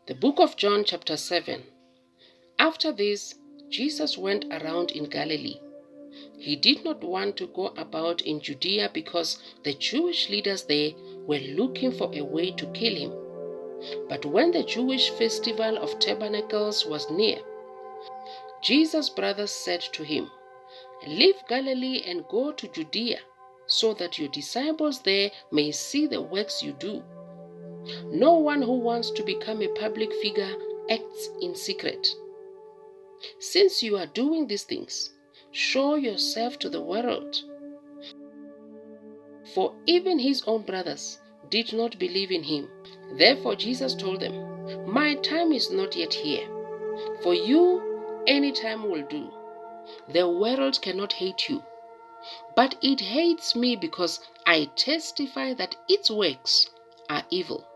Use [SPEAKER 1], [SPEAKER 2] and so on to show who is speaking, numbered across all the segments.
[SPEAKER 1] The book of John chapter 7. After this, Jesus went around in Galilee. He did not want to go about in Judea because the Jewish leaders there were looking for a way to kill him. But when the Jewish festival of tabernacles was near, Jesus' brothers said to him, "Leave Galilee and go to Judea, so that your disciples there may see the works you do. No one who wants to become a public figure acts in secret. Since you are doing these things, show yourself to the world." For even his own brothers did not believe in him. Therefore Jesus told them, "My time is not yet here. For you, any time will do. The world cannot hate you, but it hates me because I testify that its works are evil.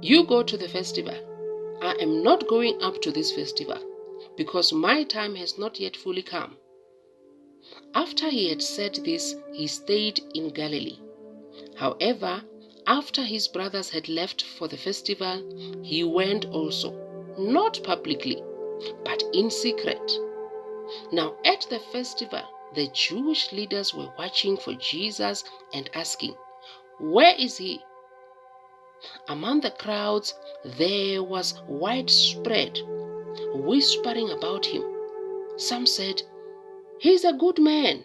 [SPEAKER 1] You go to the festival. I am not going up to this festival, because my time has not yet fully come." After he had said this, he stayed in Galilee. However, after his brothers had left for the festival, he went also, not publicly, but in secret. Now at the festival, the Jewish leaders were watching for Jesus and asking, "Where is he?" Among the crowds, there was widespread whispering about him. Some said, "He's a good man."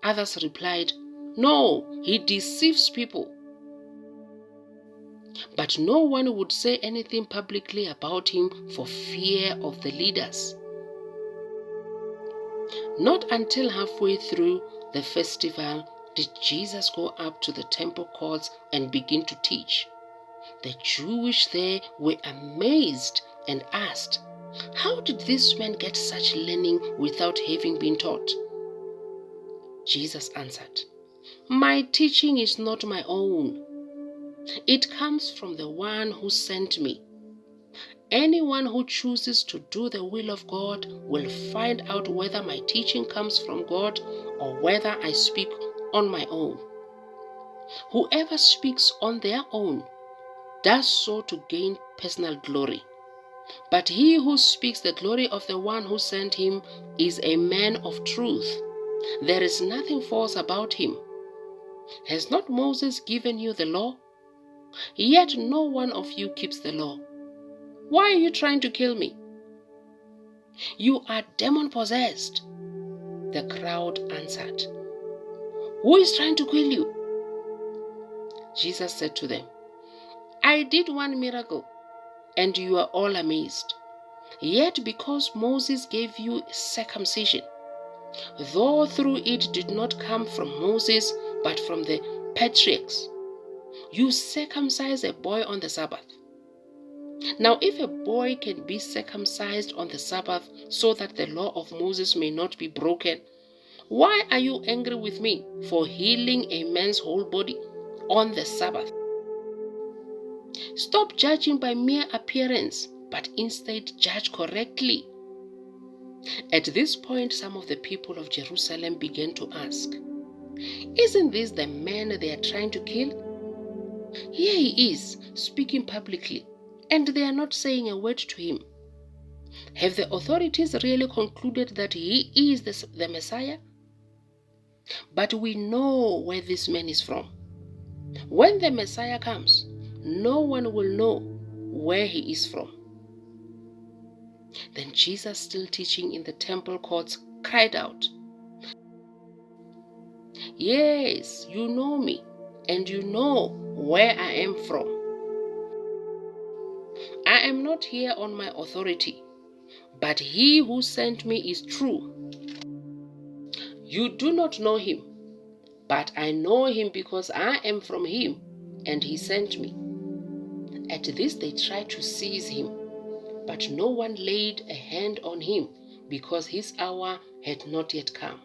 [SPEAKER 1] Others replied, "No, he deceives people." But no one would say anything publicly about him for fear of the leaders. Not until halfway through the festival did Jesus go up to the temple courts and begin to teach. The Jewish there were amazed and asked, "How did this man get such learning without having been taught?" Jesus answered, "My teaching is not my own. It comes from the one who sent me. Anyone who chooses to do the will of God will find out whether my teaching comes from God or whether I speak on my own. Whoever speaks on their own does so to gain personal glory. But he who speaks the glory of the one who sent him is a man of truth. There is nothing false about him. Has not Moses given you the law? Yet no one of you keeps the law. Why are you trying to kill me? You are demon-possessed." The crowd answered, "Who is trying to kill you?" Jesus said to them, "I did one miracle, and you are all amazed. Yet because Moses gave you circumcision, though through it did not come from Moses, but from the patriarchs, you circumcise a boy on the Sabbath. Now if a boy can be circumcised on the Sabbath so that the law of Moses may not be broken, why are you angry with me for healing a man's whole body on the Sabbath? Stop judging by mere appearance, but instead judge correctly." At this point, some of the people of Jerusalem began to ask, "Isn't this the man they are trying to kill? Here he is, speaking publicly, and they are not saying a word to him. Have the authorities really concluded that he is the Messiah? But we know where this man is from. When the Messiah comes, no one will know where he is from." Then Jesus, still teaching in the temple courts, cried out, "Yes, you know me, and you know where I am from. I am not here on my authority, but he who sent me is true. You do not know him, but I know him because I am from him, and he sent me." At this they tried to seize him, but no one laid a hand on him because his hour had not yet come.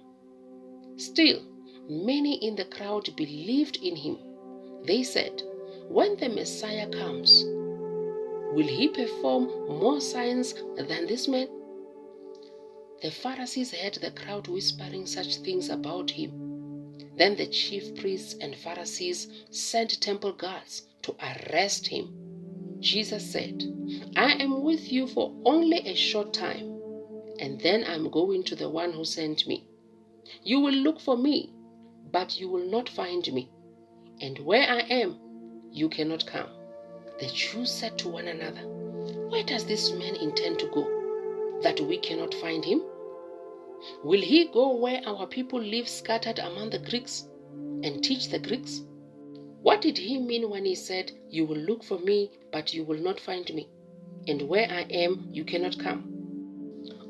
[SPEAKER 1] Still, many in the crowd believed in him. They said, "When the Messiah comes, will he perform more signs than this man?" The Pharisees heard the crowd whispering such things about him. Then the chief priests and Pharisees sent temple guards to arrest him. Jesus said, I am with you for only a short time, and then I'm going to the one who sent me. You will look for me, but you will not find me, and where I am, you cannot come. The Jews said to one another, where does this man intend to go, that we cannot find him? Will he go where our people live scattered among the Greeks and teach the Greeks? What did he mean when he said, you will look for me, but you will not find me, and where I am, you cannot come?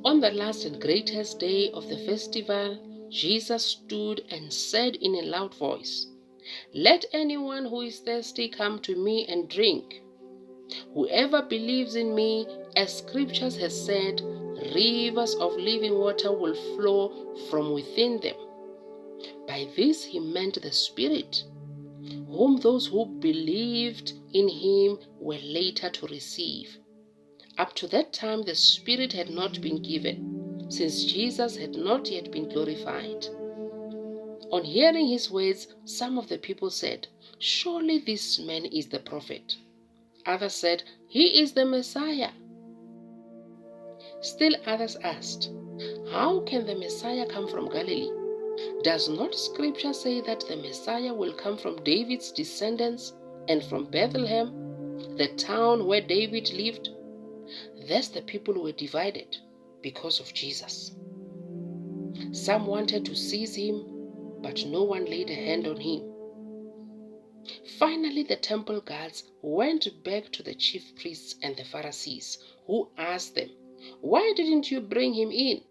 [SPEAKER 1] On the last and greatest day of the festival, Jesus stood and said in a loud voice, let anyone who is thirsty come to me and drink. Whoever believes in me, as scriptures has said, rivers of living water will flow from within them. By this he meant the Spirit, whom those who believed in him were later to receive. Up to that time the Spirit had not been given, since Jesus had not yet been glorified. On hearing his words, some of the people said, surely this man is the prophet. Others said, he is the Messiah. Still others asked, how can the Messiah come from Galilee? Does not Scripture say that the Messiah will come from David's descendants and from Bethlehem, the town where David lived? Thus the people were divided because of Jesus. Some wanted to seize him, but no one laid a hand on him. Finally, the temple guards went back to the chief priests and the Pharisees, who asked them, why didn't you bring him in?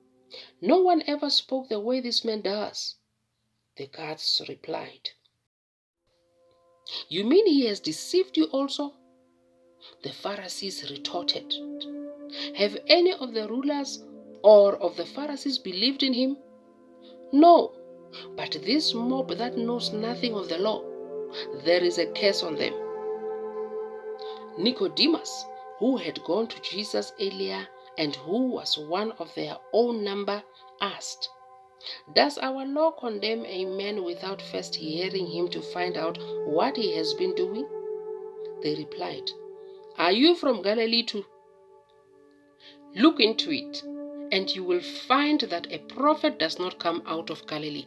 [SPEAKER 1] No one ever spoke the way this man does. The guards replied, you mean he has deceived you also? The Pharisees retorted, have any of the rulers or of the Pharisees believed in him? No, but this mob that knows nothing of the law, there is a curse on them. Nicodemus, who had gone to Jesus earlier and who was one of their own number, asked, does our law condemn a man without first hearing him to find out what he has been doing? They replied, are you from Galilee too? Look into it, and you will find that a prophet does not come out of Galilee.